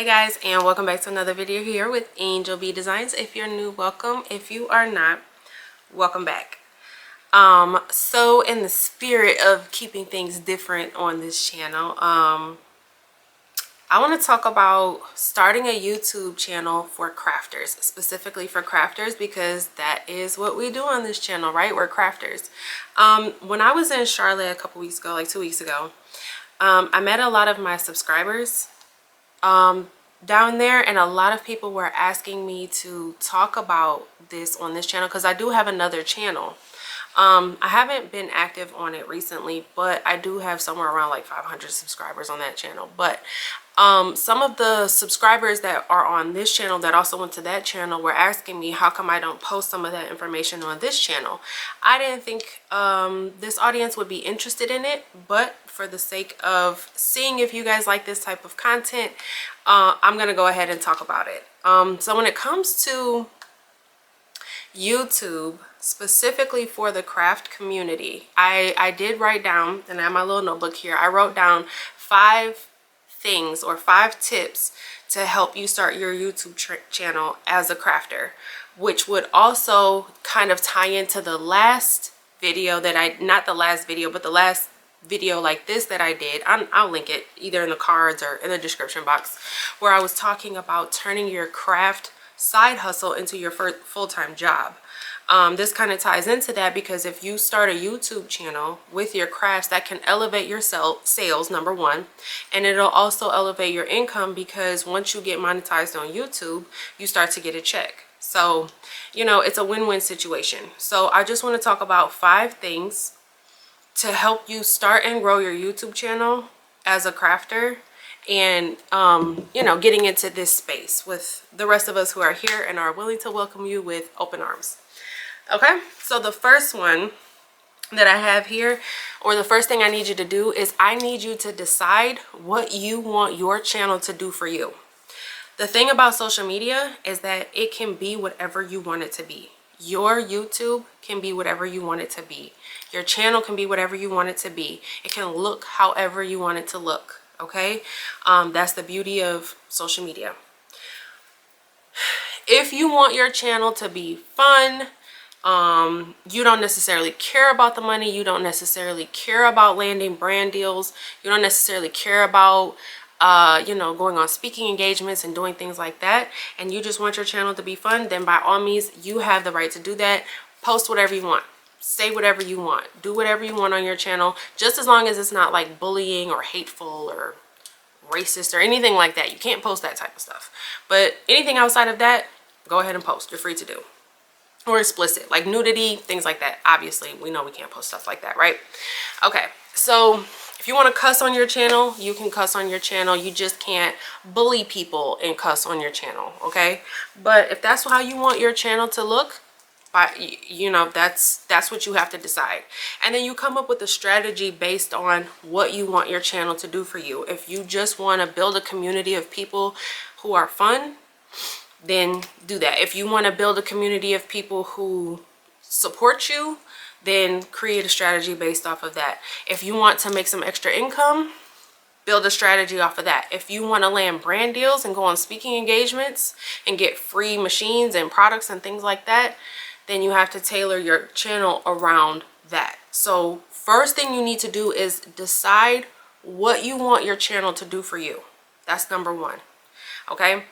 Hey guys, and welcome back to another video here with Angel B Designs. If you're new, welcome. If you are not, welcome back. So in the spirit of keeping things different on this channel, I want to talk about starting a YouTube channel for crafters, specifically for crafters, because that is what we do on this channel, right? We're crafters. When I was in Charlotte a couple weeks ago, like 2 weeks ago, I met a lot of my subscribers down there, and a lot of people were asking me to talk about this on this channel because I do have another channel. I haven't been active on it recently, but I do have somewhere around like 500 subscribers on that channel. But some of the subscribers that are on this channel that also went to that channel were asking me how come I don't post some of that information on this channel. I didn't think this audience would be interested in it, but for the sake of seeing if you guys like this type of content, I'm gonna go ahead and talk about it. So when it comes to YouTube, specifically for the craft community, I did write down, and I have my little notebook here, I wrote down 5 things or 5 tips to help you start your YouTube channel as a crafter, which would also kind of tie into the last video that not the last video, but the last video like this that I did. I'll link it either in the cards or in the description box, where I was talking about turning your craft side hustle into your full-time job. This kind of ties into that because if you start a YouTube channel with your crafts, that can elevate your sales, number one, and it'll also elevate your income because once you get monetized on YouTube, you start to get a check. So, you know, it's a win-win situation. So I just want to talk about 5 things to help you start and grow your YouTube channel as a crafter, and you know, getting into this space with the rest of us who are here and are willing to welcome you with open arms. Okay, so the first one that I have here, or the first thing I need you to do, is I need you to decide what you want your channel to do for you. The thing about social media is that it can be whatever you want it to be. Your YouTube can be whatever you want it to be. Your channel can be whatever you want it to be. It can look however you want it to look. Okay, that's the beauty of social media. If you want your channel to be fun, you don't necessarily care about the money, you don't necessarily care about landing brand deals, you don't necessarily care about you know, going on speaking engagements and doing things like that, and you just want your channel to be fun, then by all means you have the right to do that. Post whatever you want, say whatever you want, do whatever you want on your channel, just as long as it's not like bullying or hateful or racist or anything like that. You can't post that type of stuff, but anything outside of that, go ahead and post. You're free to do. Or explicit, like nudity, things like that. Obviously we know we can't post stuff like that, right? Okay, so if you want to cuss on your channel, you can cuss on your channel. You just can't bully people and cuss on your channel, okay? But if that's how you want your channel to look, you know, that's what you have to decide. And then you come up with a strategy based on what you want your channel to do for you. If you just want to build a community of people who are fun, then do that. If you want to build a community of people who support you, then create a strategy based off of that. If you want to make some extra income, build a strategy off of that. If you want to land brand deals and go on speaking engagements and get free machines and products and things like that, then you have to tailor your channel around that. So first thing you need to do is decide what you want your channel to do for you. That's number one. Okay,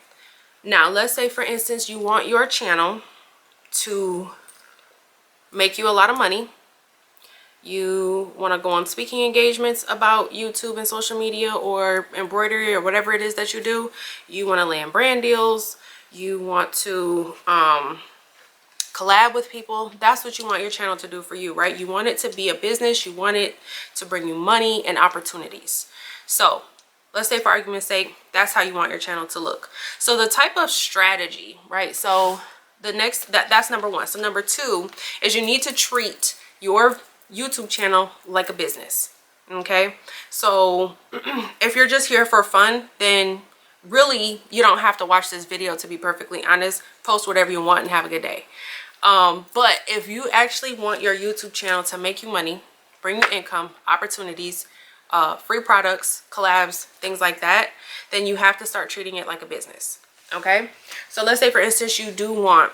now let's say for instance you want your channel to make you a lot of money. You want to go on speaking engagements about YouTube and social media or embroidery or whatever it is that you do. You want to land brand deals. You want to collab with people. That's what you want your channel to do for you, right? You want it to be a business. You want it to bring you money and opportunities. So let's say for argument's sake, that's how you want your channel to look. So the type of strategy, right? So the next, that's number one. So number 2 is you need to treat your YouTube channel like a business. Okay, so if you're just here for fun, then really you don't have to watch this video, to be perfectly honest. Post whatever you want and have a good day. But if you actually want your YouTube channel to make you money, bring you income, opportunities, free products, collabs, things like that, then you have to start treating it like a business. Okay, so let's say for instance you do want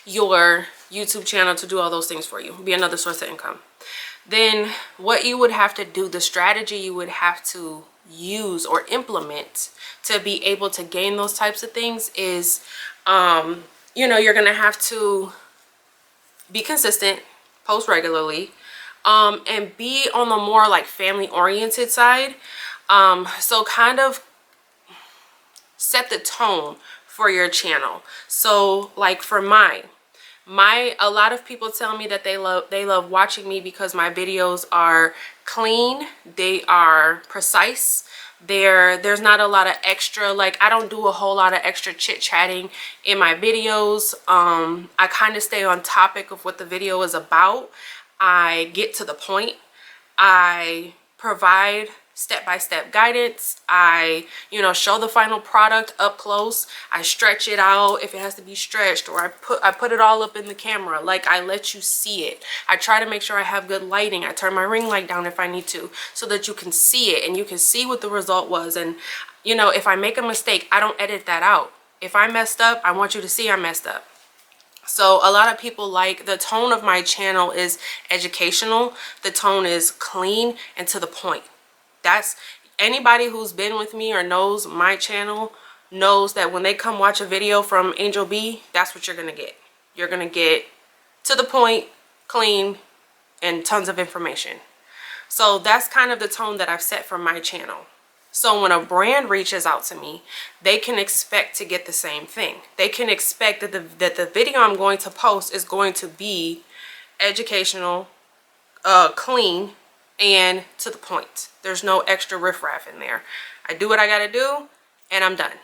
your YouTube channel to do all those things for you, be another source of income. Then what you would have to do, the strategy you would have to use or implement to be able to gain those types of things is, you know, you're gonna have to be consistent, post regularly, and be on the more like family oriented side. So kind of set the tone for your channel. So like for a lot of people tell me that they love watching me because my videos are clean, they are precise, there's not a lot of extra, like I don't do a whole lot of extra chit-chatting in my videos. I kind of stay on topic of what the video is about. I get to the point. I provide step-by-step guidance. I, you know, show the final product up close. I stretch it out if it has to be stretched, or I put it all up in the camera. Like, I let you see it. I try to make sure I have good lighting. I turn my ring light down if I need to, so that you can see it and you can see what the result was. And you know, if I make a mistake, I don't edit that out. If I messed up, I want you to see I messed up. So a lot of people, like, the tone of my channel is educational. The tone is clean and to the point. That's, anybody who's been with me or knows my channel knows that when they come watch a video from Angel B, that's what you're gonna get. You're gonna get to the point, clean, and tons of information. So that's kind of the tone that I've set for my channel. So when a brand reaches out to me, they can expect to get the same thing. They can expect that the video I'm going to post is going to be educational, clean, and to the point. There's no extra riffraff in there. I do what I gotta do and I'm done.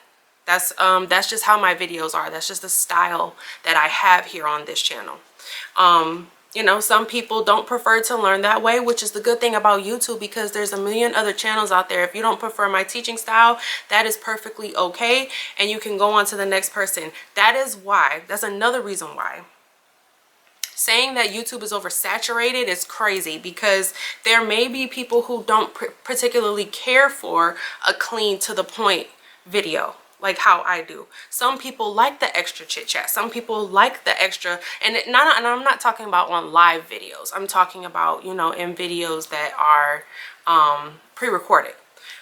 That's just how my videos are. That's just the style that I have here on this channel. You know, some people don't prefer to learn that way, which is the good thing about YouTube, because there's a million other channels out there. If you don't prefer my teaching style, that is perfectly okay, and you can go on to the next person. That is why, that's another reason why saying that YouTube is oversaturated is crazy, because there may be people who don't particularly care for a clean, to the point video like how I do. Some people like the extra chit chat. Some people like the extra, and I'm not talking about on live videos. I'm talking about, you know, in videos that are pre-recorded,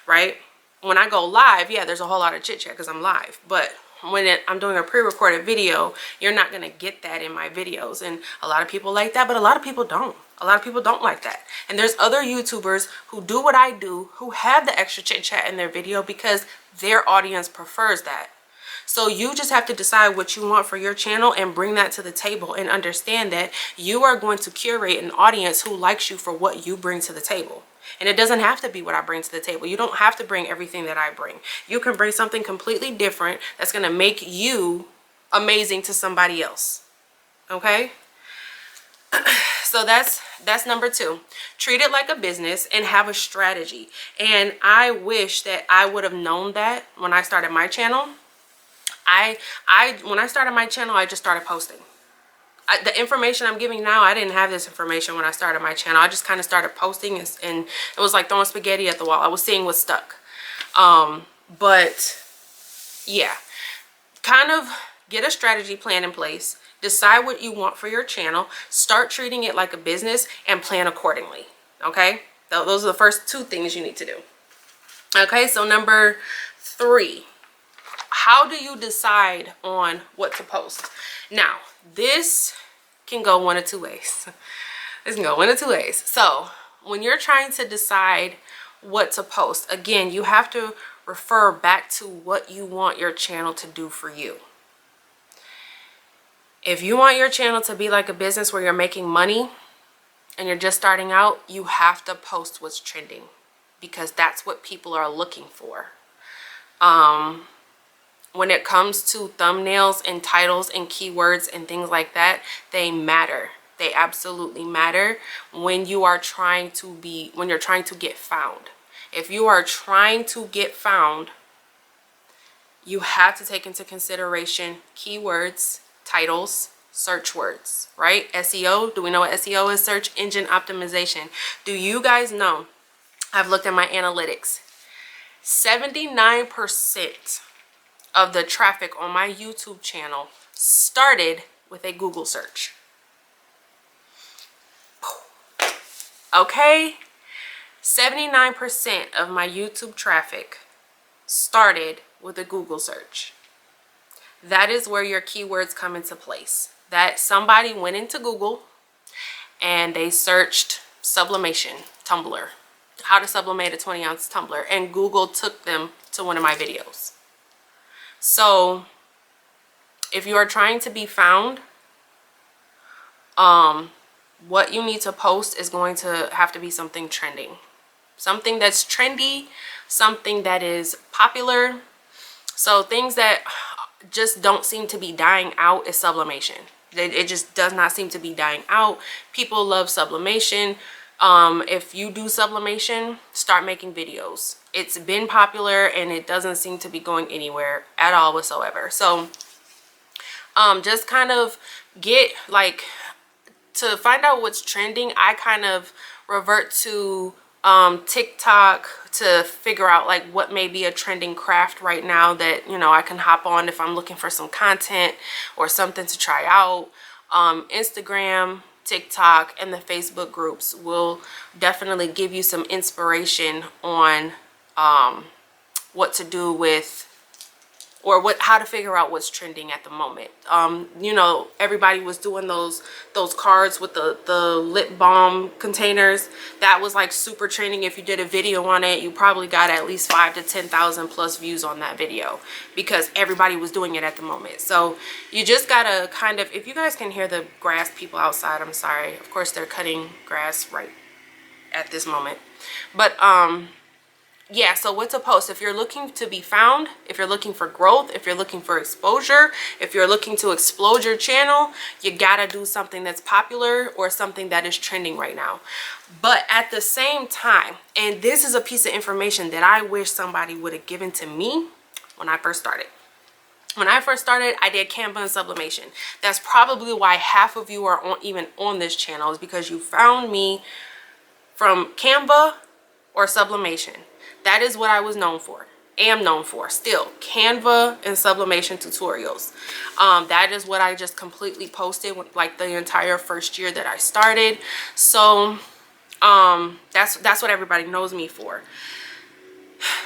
right? When I go live, yeah, there's a whole lot of chit chat because I'm live, but when I'm doing a pre-recorded video, you're not going to get that in my videos. And a lot of people like that, but a lot of people don't. A lot of people don't like that. And there's other YouTubers who do what I do, who have the extra chit chat in their video because their audience prefers that. So you just have to decide what you want for your channel and bring that to the table, and understand that you are going to curate an audience who likes you for what you bring to the table. And it doesn't have to be what I bring to the table. You don't have to bring everything that I bring. You can bring something completely different that's going to make you amazing to somebody else. Okay? So that's number 2. Treat it like a business and have a strategy. And I wish that I would have known that when I started my channel. When I started my channel, I just started posting. The information I'm giving now, I didn't have this information when I started my channel. I just kind of started posting, and it was like throwing spaghetti at the wall. I was seeing what stuck. But yeah, kind of get a strategy plan in place. Decide what you want for your channel. Start treating it like a business and plan accordingly. Okay? Those are the first 2 things you need to do. Okay, so number 3. How do you decide on what to post? Now, this can go one of 2 ways. This can go one of 2 ways. So when you're trying to decide what to post, again, you have to refer back to what you want your channel to do for you. If you want your channel to be like a business where you're making money and you're just starting out, you have to post what's trending, because that's what people are looking for. When it comes to thumbnails and titles and keywords and things like that, they matter. They absolutely matter when you are trying to get found. If you are trying to get found, you have to take into consideration keywords, titles, search words, right? SEO, do we know what SEO is? Search engine optimization. Do you guys know I've looked at my analytics. 79% of the traffic on my YouTube channel started with a Google search. Okay? 79% of my YouTube traffic started with a Google search. That is where your keywords come into place. That somebody went into Google and they searched sublimation tumbler, how to sublimate a 20-ounce tumbler, and Google took them to one of my videos. So if you are trying to be found, what you need to post is going to have to be something trending, something that's trendy, something that is popular. So things that just don't seem to be dying out is sublimation. It just does not seem to be dying out. People love sublimation. If you do sublimation, start making videos. It's been popular and it doesn't seem to be going anywhere at all whatsoever. So just kind of get like, to find out what's trending, I kind of revert to TikTok to figure out like what may be a trending craft right now that, you know, I can hop on if I'm looking for some content or something to try out. Instagram, TikTok, and the Facebook groups will definitely give you some inspiration on what to do with, or how to figure out what's trending at the moment. You know, everybody was doing those cards with the lip balm containers. That was like super trending. If you did a video on it, you probably got at least 5,000 to 10,000 plus views on that video because everybody was doing it at the moment. So you just gotta kind of, if you guys can hear the grass people outside, I'm sorry. Of course they're cutting grass right at this moment. But yeah, so what to post if you're looking to be found, if you're looking for growth, if you're looking for exposure, if you're looking to explode your channel, you gotta do something that's popular or something that is trending right now. But at the same time, and this is a piece of information that I wish somebody would have given to me when I first started. When I first started, I did Canva and sublimation. That's probably why half of you are even on this channel, is because you found me from Canva or sublimation. That is what I was known for, am known for still, Canva and sublimation tutorials. That is what I just completely posted like the entire first year that I started. So that's what everybody knows me for.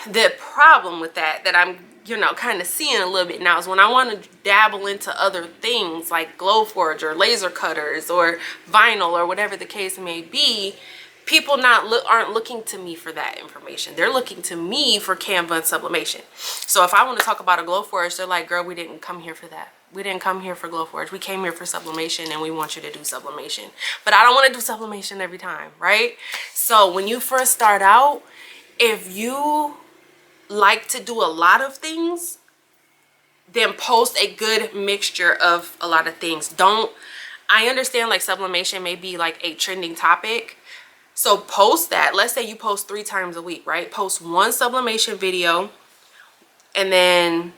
The problem with that I'm, you know, kind of seeing a little bit now is when I want to dabble into other things like Glowforge or laser cutters or vinyl or whatever the case may be, people aren't looking to me for that information. They're looking to me for Canva and sublimation. So if I want to talk about a Glowforge, they're like, girl, we didn't come here for that. We didn't come here for Glowforge. We came here for sublimation and we want you to do sublimation. But I don't want to do sublimation every time, right? So when you first start out, if you like to do a lot of things, then post a good mixture of a lot of things. I understand like sublimation may be like a trending topic. So post that. Let's say you post 3 times a week, right? Post one sublimation video, and then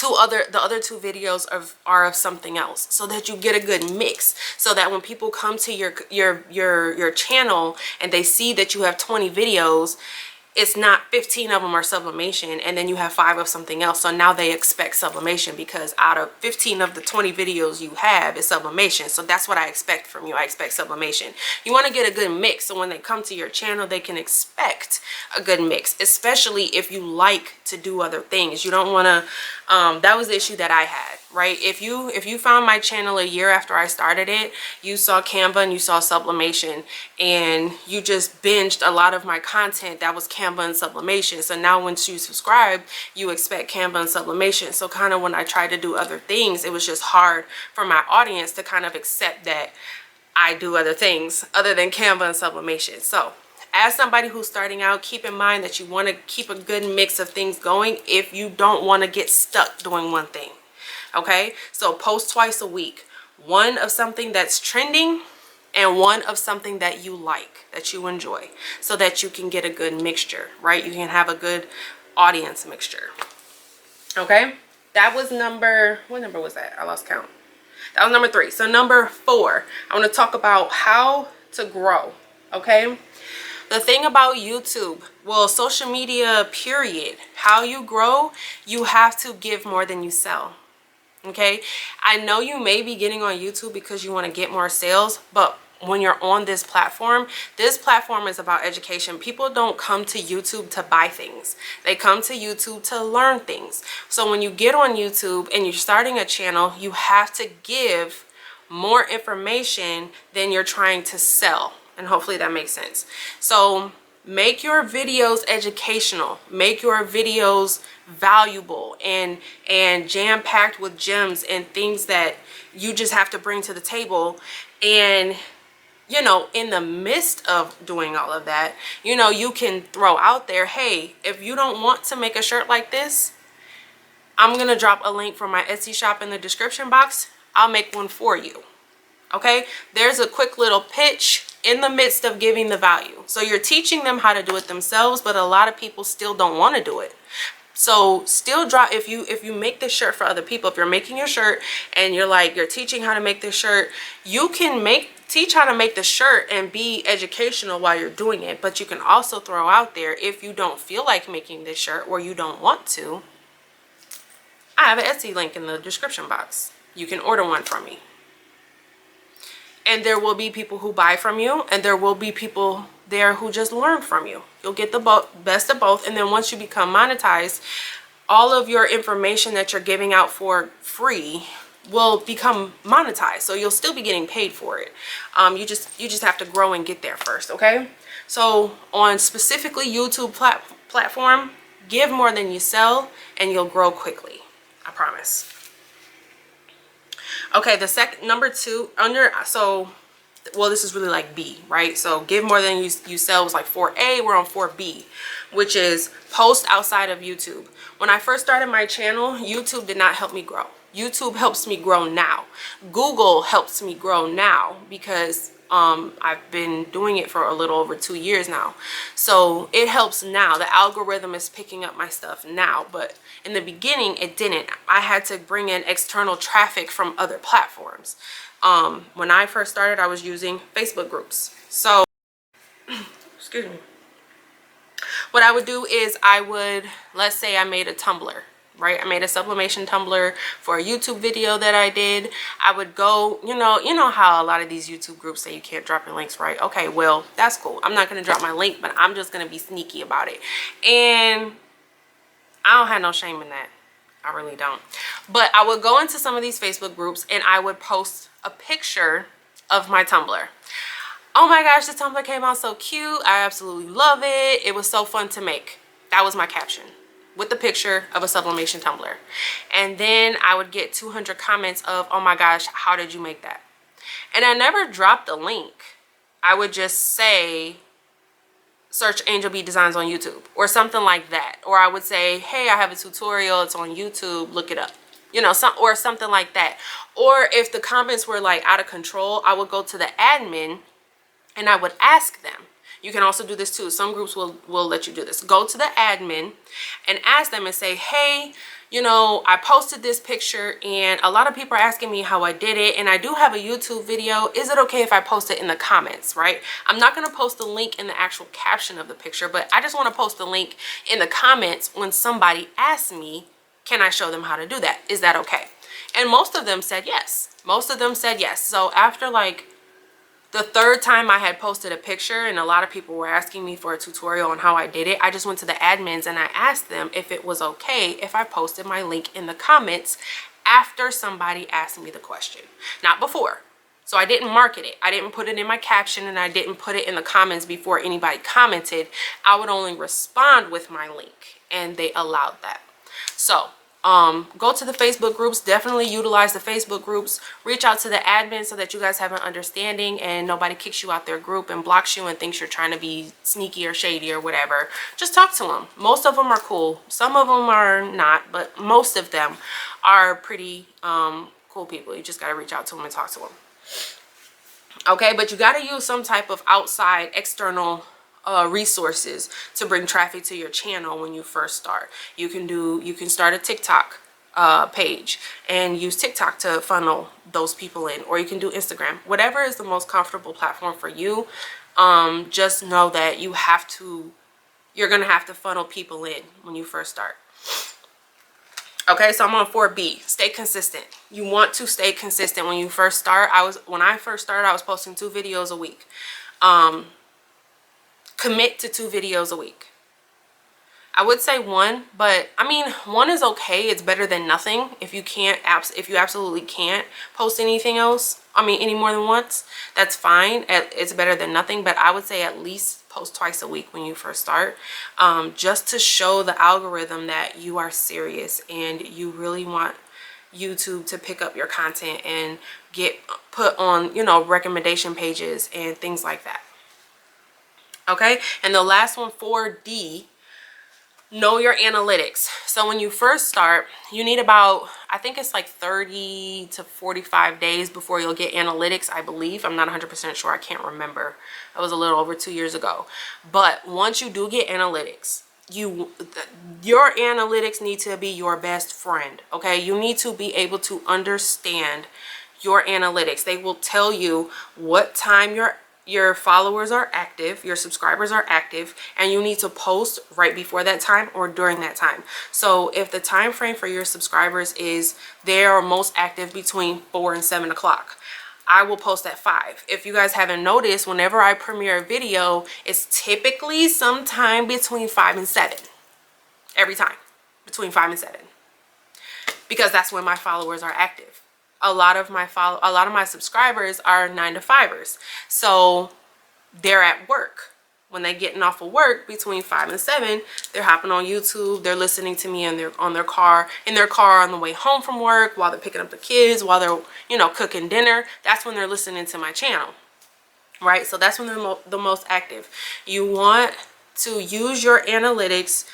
the other 2 videos are of something else, so that you get a good mix, so that when people come to your channel and they see that you have 20 videos, it's not 15 of them are sublimation and then you have 5 of something else. So now they expect sublimation because out of 15 of the 20 videos you have is sublimation. So that's what I expect from you. I expect sublimation. You want to get a good mix, so when they come to your channel, they can expect a good mix, especially if you like to do other things. You don't want to, that was the issue that I had, right? If you found my channel a year after I started it, you saw Canva and you saw sublimation, and you just binged a lot of my content that was Canva and sublimation. So now once you subscribe, you expect Canva and sublimation. So kind of when I tried to do other things, it was just hard for my audience to kind of accept that I do other things other than Canva and sublimation. So as somebody who's starting out, keep in mind that you want to keep a good mix of things going if you don't want to get stuck doing one thing. Okay, so post twice a week, one of something that's trending and one of something that you like, that you enjoy, so that you can get a good mixture, right? You can have a good audience mixture. Okay, that was what number was that? I lost count. That was number 3. So number 4, I want to talk about how to grow. Okay, The thing about YouTube, well, social media, period, how you grow, you have to give more than you sell. Okay, I know you may be getting on YouTube because you want to get more sales, but when you're on this platform is about education. People don't come to YouTube to buy things. They come to YouTube to learn things. So when you get on YouTube and you're starting a channel, you have to give more information than you're trying to sell. And hopefully that makes sense. So make your videos educational, make your videos valuable and jam-packed with gems and things that you just have to bring to the table. And you know, in the midst of doing all of that, you know, you can throw out there, hey, if you don't want to make a shirt like this, I'm gonna drop a link for my Etsy shop in the description box. I'll make one for you. Okay, there's a quick little pitch in the midst of giving the value. So you're teaching them how to do it themselves, but a lot of people still don't want to do it. So still drop, if you make this shirt for other people, if you're making your shirt and you're teaching how to make this shirt, you can teach how to make the shirt and be educational while you're doing it. But you can also throw out there, if you don't feel like making this shirt or you don't want to, I have an Etsy link in the description box. You can order one from me. And there will be people who buy from you, and there will be people there who just learn from you. You'll get the best of both. And then once you become monetized, all of your information that you're giving out for free will become monetized. So you'll still be getting paid for it. You just have to grow and get there first, okay? So on specifically YouTube platform, give more than you sell and you'll grow quickly. I promise. Okay, the number two well, this is really like B, right? So give more than you sell was like 4A. We're on 4B, which is post outside of YouTube. When I first started my channel, YouTube did not help me grow. YouTube helps me grow now. Google helps me grow now because I've been doing it for a little over 2 years now. So it helps now. The algorithm is picking up my stuff now, but in the beginning it didn't. I had to bring in external traffic from other platforms. When I first started, I was using Facebook groups. So, excuse me. What I would do is let's say I made a Tumblr, right? I made a sublimation Tumblr for a YouTube video that I did. I would go, you know how a lot of these YouTube groups say you can't drop your links, right? Okay, well, that's cool. I'm not going to drop my link, but I'm just going to be sneaky about it. And I don't have no shame in that. I really don't. But I would go into some of these Facebook groups and I would post a picture of my Tumblr. Oh my gosh, the Tumblr came out so cute. I absolutely love it. It was so fun to make. That was my caption, with the picture of a sublimation Tumblr. And then I would get 200 comments of, oh my gosh, how did you make that? And I never dropped the link. I would just say, search Angel Bee Designs on YouTube or something like that. Or I would say, hey, I have a tutorial. It's on YouTube. Look it up. You know, or something like that. Or if the comments were like out of control, I would go to the admin and I would ask them. You can also do this too. Some groups will let you do this. Go to the admin and ask them and say, hey, you know, I posted this picture and a lot of people are asking me how I did it. And I do have a YouTube video. Is it okay if I post it in the comments, right? I'm not going to post the link in the actual caption of the picture, but I just want to post the link in the comments when somebody asks me, can I show them how to do that? Is that okay? And most of them said yes. Most of them said yes. So after like the third time I had posted a picture and a lot of people were asking me for a tutorial on how I did it, I just went to the admins and I asked them if it was okay if I posted my link in the comments after somebody asked me the question, not before. So I didn't market it. I didn't put it in my caption and I didn't put it in the comments before anybody commented. I would only respond with my link and they allowed that. So go to the Facebook groups. Definitely utilize the Facebook groups. Reach out to the admin so that you guys have an understanding and nobody kicks you out their group and blocks you and thinks you're trying to be sneaky or shady or whatever. Just talk to them. Most of them are cool. Some of them are not, but most of them are pretty cool people. You just got to reach out to them and talk to them. Okay, but you got to use some type of outside external resources to bring traffic to your channel when you first start. You can start a TikTok page and use TikTok to funnel those people in, or you can do Instagram. Whatever is the most comfortable platform for you, just know that you're gonna have to funnel people in when you first start. Okay, so I'm on 4B. Stay consistent. You want to stay consistent when you first start. When I first started, I was posting 2 videos a week. Commit to 2 videos a week. I would say 1, but I mean 1 is okay. It's better than nothing. If you absolutely can't post anything else, I mean any more than once, that's fine. It's better than nothing, but I would say at least post twice a week when you first start, just to show the algorithm that you are serious and you really want YouTube to pick up your content and get put on, you know, recommendation pages and things like that. Okay, and the last one, 4D, know your analytics. So when you first start, you need about, I think it's like 30 to 45 days before you'll get analytics, I believe. I'm not 100% sure. I can't remember. That was a little over 2 years ago. But once you do get analytics, your analytics need to be your best friend. Okay, you need to be able to understand your analytics. They will tell you what time your followers are active, your subscribers are active, and you need to post right before that time or during that time. So if the time frame for your subscribers is they are most active between 4 and 7 o'clock, I will post at 5. If you guys haven't noticed, whenever I premiere a video, it's typically sometime between 5 and 7. Every time, between 5 and 7. Because that's when my followers are active. A lot of my subscribers are 9 to 5ers. So they're at work. When they're getting off of work between 5 and 7, they're hopping on YouTube. They're listening to me in their car on the way home from work, while they're picking up the kids, while they're, you know, cooking dinner. That's when they're listening to my channel, right? So that's when they're the most active. You want to use your analytics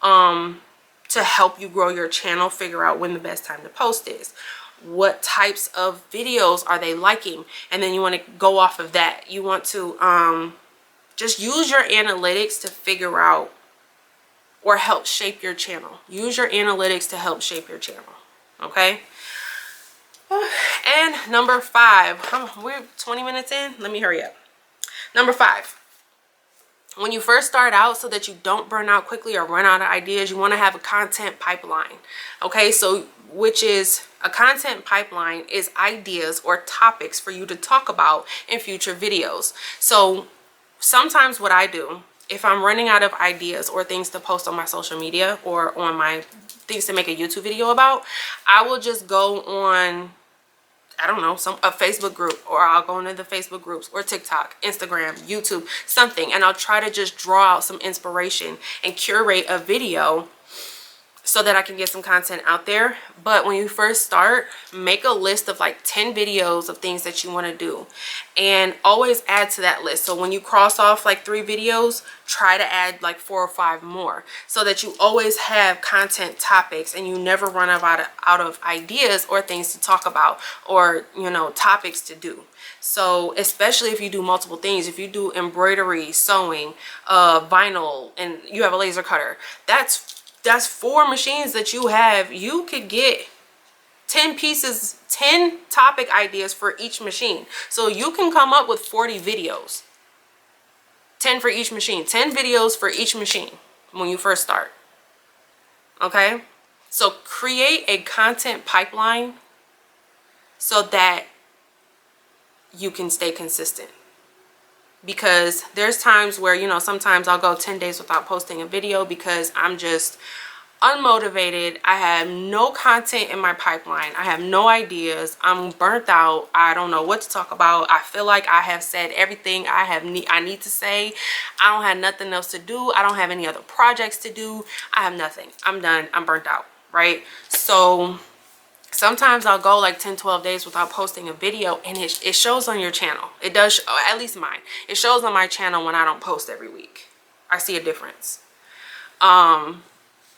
to help you grow your channel, figure out when the best time to post is. What types of videos are they liking? And then you want to go off of that. You want to just use your analytics to figure out or help shape your channel. Use your analytics to help shape your channel. Okay? And number 5, we're 20 minutes in. Let me hurry up. Number 5. When you first start out, so that you don't burn out quickly or run out of ideas, you want to have a content pipeline. Okay, so which is a content pipeline is ideas or topics for you to talk about in future videos. So sometimes what I do, if I'm running out of ideas or things to post on my social media or on my things to make a YouTube video about, I will just go on, I don't know, a Facebook group, or I'll go into the Facebook groups or TikTok, Instagram, YouTube, something, and I'll try to just draw out some inspiration and curate a video so that I can get some content out there. But when you first start, make a list of like 10 videos of things that you want to do, and always add to that list. So when you cross off like 3 videos, try to add like 4 or 5 more, so that you always have content topics and you never run out of ideas or things to talk about, or, you know, topics to do. So especially if you do multiple things, if you do embroidery, sewing, vinyl, and you have a laser cutter, that's 4 machines that you have. You could get 10 topic ideas for each machine. So you can come up with 40 videos. 10 for each machine. 10 videos for each machine when you first start. Okay? So create a content pipeline so that you can stay consistent. Because there's times where, you know, sometimes I'll go 10 days without posting a video because I'm just unmotivated. I have no content in my pipeline. I have no ideas. I'm burnt out. I don't know what to talk about. I feel like I have said everything I need to say. I don't have nothing else to do. I don't have any other projects to do. I have nothing. I'm done. I'm burnt out, right? So sometimes I'll go like 10-12 days without posting a video, and it shows on your channel. It does, at least mine. It shows on my channel when I don't post every week. I see a difference.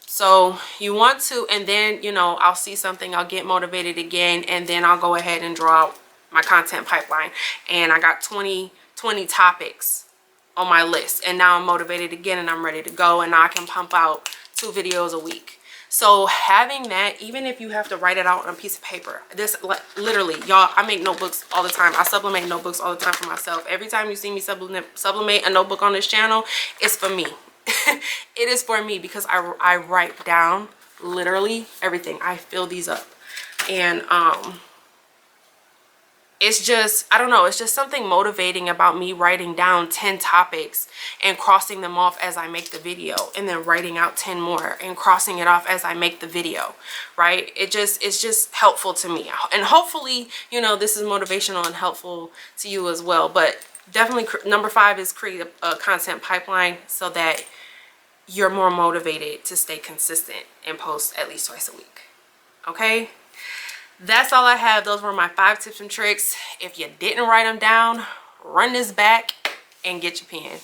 So you want to, and then, you know, I'll see something, I'll get motivated again, and then I'll go ahead and draw out my content pipeline. And I got 20 topics on my list, and now I'm motivated again and I'm ready to go, and now I can pump out 2 videos a week. So having that, even if you have to write it out on a piece of paper, this, like, literally, y'all, I make notebooks all the time. I sublimate notebooks all the time for myself. Every time you see me sublimate a notebook on this channel, it's for me. It is for me because I write down literally everything. I fill these up. And it's just, I don't know, it's just something motivating about me writing down 10 topics and crossing them off as I make the video, and then writing out 10 more and crossing it off as I make the video, right? It's just helpful to me. And hopefully, you know, this is motivational and helpful to you as well. But definitely number 5 is create a content pipeline so that you're more motivated to stay consistent and post at least twice a week. Okay? That's all I have. Those were my 5 tips and tricks. If you didn't write them down, run this back and get your pen.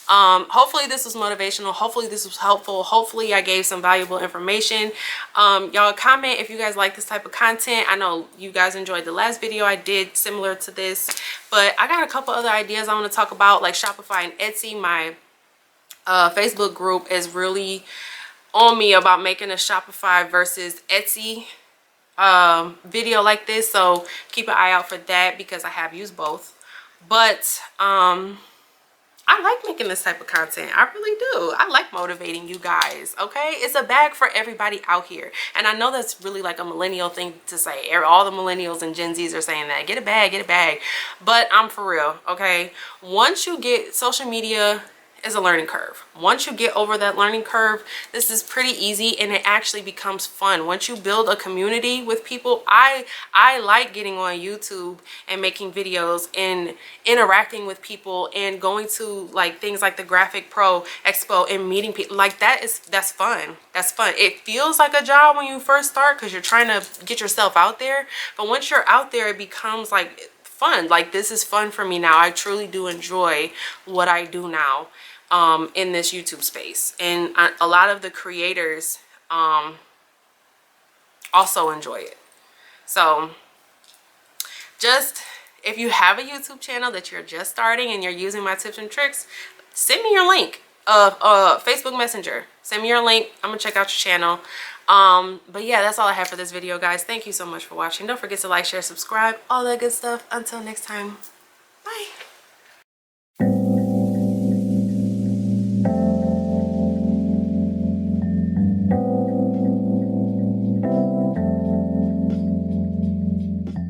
Hopefully this was motivational. Hopefully this was helpful. Hopefully I gave some valuable information. Y'all comment if you guys like this type of content. I know you guys enjoyed the last video I did similar to this, but I got a couple other ideas I want to talk about, like Shopify and Etsy. My Facebook group is really on me about making a Shopify versus Etsy video like this, so keep an eye out for that because I have used both. But I like making this type of content. I really do. I like motivating you guys, okay? It's a bag for everybody out here. And I know that's really like a millennial thing to say. All the millennials and Gen Zs are saying that. Get a bag, get a bag. But I'm for real, okay? Once you get, social media is a learning curve. Once you get over that learning curve, this is pretty easy and it actually becomes fun. Once you build a community with people, I like getting on YouTube and making videos and interacting with people and going to like things like the Graphic Pro Expo and meeting people. Like that's fun. That's fun. It feels like a job when you first start because you're trying to get yourself out there. But once you're out there, it becomes like fun. Like this is fun for me now. I truly do enjoy what I do now in this YouTube space, and a lot of the creators also enjoy it. So just, if you have a YouTube channel that you're just starting and you're using my tips and tricks, send me your link of Facebook Messenger. Send me your link. I'm gonna check out your channel. But yeah, that's all I have for this video, guys. Thank you so much for watching. Don't forget to like, share, subscribe, all that good stuff. Until next time, bye.